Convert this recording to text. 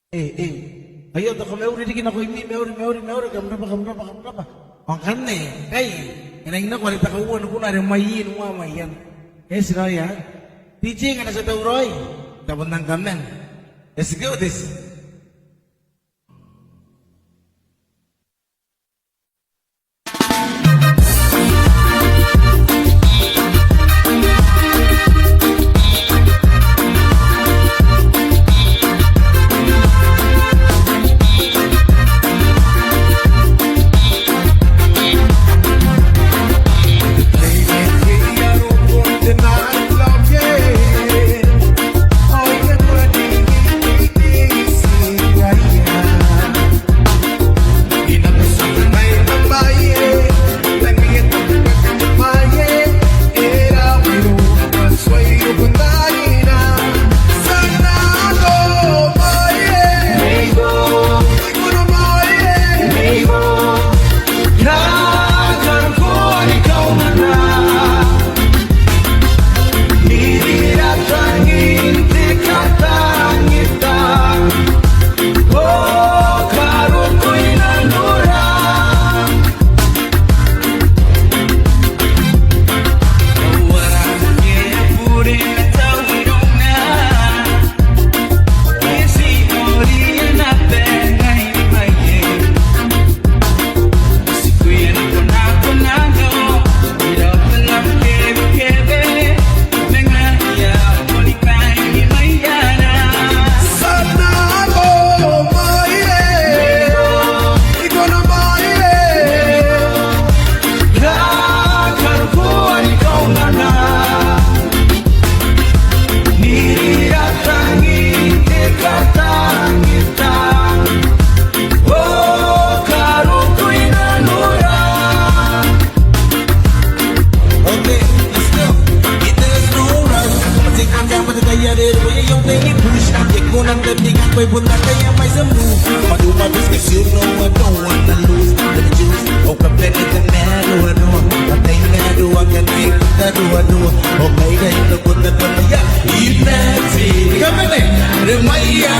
Ayo tak kau meuri dikin aku ini meuri kamu apa? Makan nih, ini nak kuali tak kau aku nari mayin. Seraya, DJ kan ada satu Roy, tak bentang kamen. Let's go this. Way put that day on my move. I do my business, you know I don't wanna lose. Let me choose. Oh, come let it matter. I know. I think I do. I can make that do. I do. Okay, then look what the yeah. Eat that tea. Come in. The Maya.